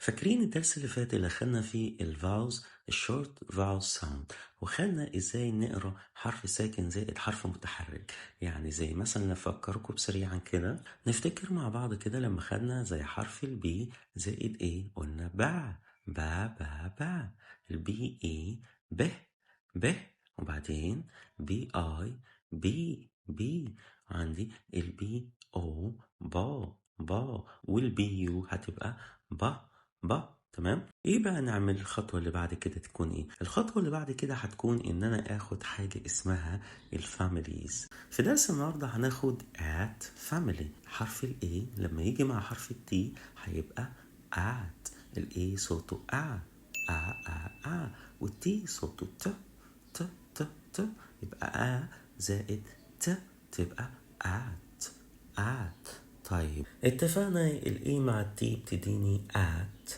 فاكرين الدرس اللي فات اللي خدنا فيه الفاوز الشورت فاوز ساوند وخدنا ازاي نقرا حرف ساكن زائد حرف متحرك. يعني زي مثلا نفكركم بسريعا كده، نفتكر مع بعض كده لما خدنا زي حرف البي زائد ايه قلنا با با با با. البي ايه ب ب، وبعدين بي اي بي عندي البي او با با، والبي يو هتبقى با. تمام. ايه بقى نعمل الخطوة اللي بعد كده تكون ايه؟ الخطوة اللي بعد كده هتكون ان انا اخد حاجة اسمها الفاميليز. في درس النهاردة هناخد at family. حرف ال A لما يجي مع حرف ال T هيبقى at. ال A صوته وال T صوته ت. يبقى زائد ت تبقى at. طيب اتفقنا ال A مع ال T بتديني at.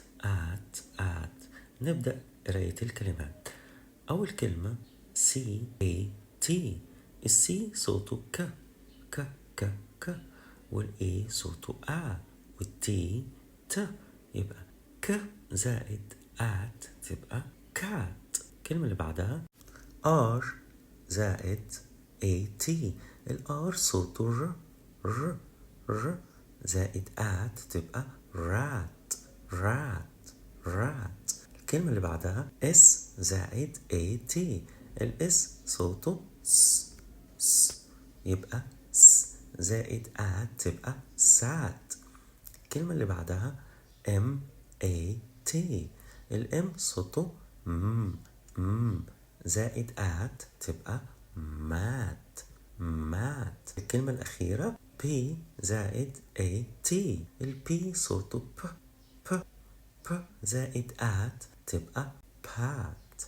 نبدأ قراية الكلمات. أول كلمة CAT. السي صوته ك والA صوته والتي ت. يبقى ك زائد at تبقى cat. الكلمة اللي بعدها R زائد AT. الR صوته ر زائد at تبقى rat. الكلمة اللي بعدها S زائد AT. الاس صوته س يبقى س زائد at تبقى sat. الكلمة اللي بعدها MAT. الام صوته زائد at تبقى مات. الكلمة الأخيرة P زائد AT. البي صوته ب زائد at تبقى pat.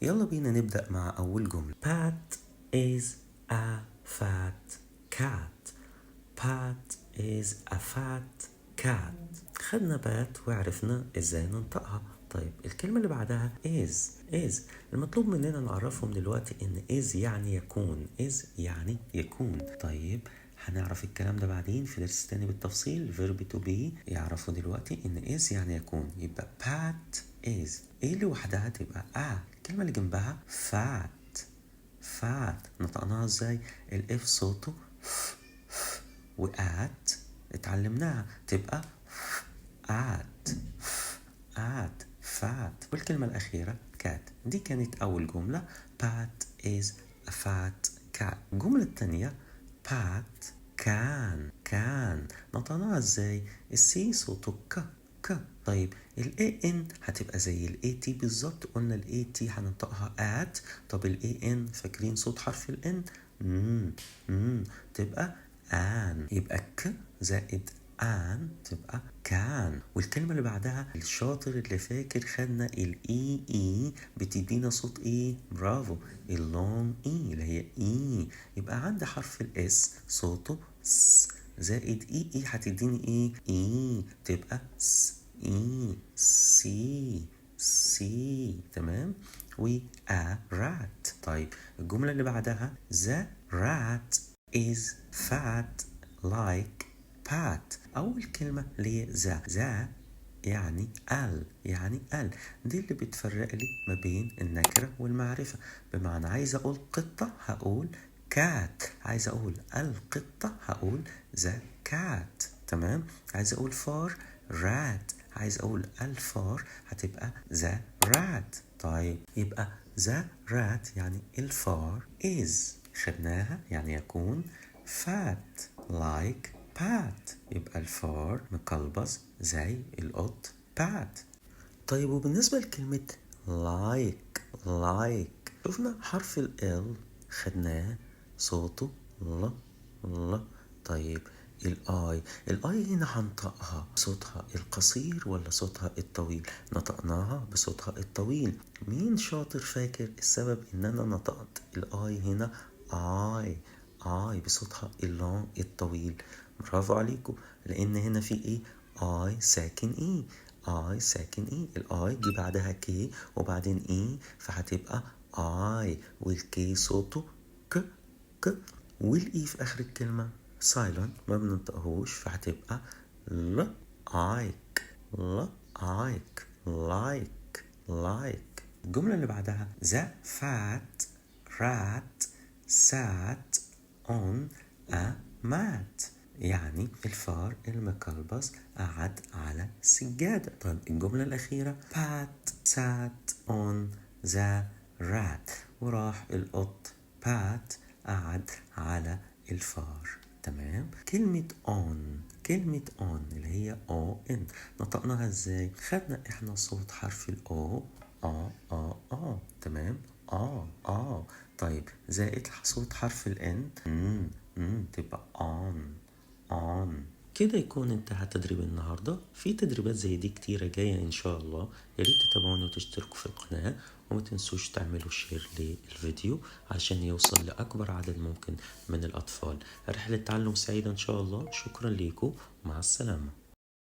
يلا بينا نبدأ مع أول جملة. Pat is a fat cat. Pat is a fat cat. خدنا بات وعرفنا ازاي ننطقها. طيب الكلمة اللي بعدها is. المطلوب مننا نعرفهم دلوقتي ان is يعني يكون. طيب هنعرف الكلام ده بعدين في درس تاني بالتفصيل. verb to be يعرفوا دلوقتي ان is يعني يكون. يبقى Pat is ايه اللي وحدها تبقى الكلمة اللي جنبها فات نطقناها ازاي؟ الاف صوته وات اتعلمناها تبقى at فات. والكلمة الأخيرة كات. دي كانت أول جملة. Pat is a fat cat. الجملة التانية Pat كان نطقناها ازاي؟ السي صوته ك. طيب ال AN هتبقى زي ال AT بالظبط. قلنا ال AT هننطقها at. طب ال AN فاكرين صوت حرف ال N؟ تبقى آن. يبقى ك زائد آن تبقى كان. والكلمة اللي بعدها الشاطر اللي فاكر خدنا الاي بتدينا صوت ايه؟ برافو، اللونج اي اللي هي اي. يبقى عندي حرف الاس صوته س زائد اي هتديني ايه؟ تبقى س سي. تمام. و rat. طيب الجملة اللي بعدها the rat is fat like Pat. أول كلمة اللي هي ذا يعني ال دي اللي بتفرق لي ما بين النكرة والمعرفة. بمعنى عايز أقول قطة هقول كات، عايز أقول القطة هقول ذا كات. تمام. عايز أقول فار رات، عايز أقول الفار هتبقى ذا رات. طيب يبقى ذا رات يعني الفار is خدناها يعني يكون fat like Pat. يبقى الفار مقلبص زي القط Pat. طيب وبالنسبة لكلمة like شوفنا حرف ال L خدناه صوته ل. طيب الاي هنا هنطقها صوتها القصير ولا صوتها الطويل؟ نطقناها بصوتها الطويل. مين شاطر فاكر السبب ان انا نطقت الاي هنا اي بصوتها اللون الطويل؟ برافو عليكم، لان هنا في ايه؟ اي ساكن الاي جي بعدها كي وبعدين اي فهتبقى اي، والكي صوته ك. والاي في اخر الكلمه سايلنت ما بننطقهوش فهتبقى ل. like like like. الجملة اللي بعدها the fat rat sat on a mat. يعني الفار المكلبس قعد على سجادة. طيب الجملة الأخيرة Pat sat on the rat. وراح القط بات قعد على الفار. تمام. كلمة on اللي هي on نطقناها ازاي؟ خدنا احنا صوت حرف الاو تمام. طيب زائد صوت حرف الان تبقى on. كده يكون انتهى تدريب النهاردة. في تدريبات زي دي كتيرة جاية ان شاء الله. ياريت تتابعوني وتشتركوا في القناة، وما تنسوش تعملوا شير للفيديو عشان يوصل لأكبر عدد ممكن من الأطفال. رحلة تعلم سعيدة ان شاء الله. شكرا ليكم، مع السلامة.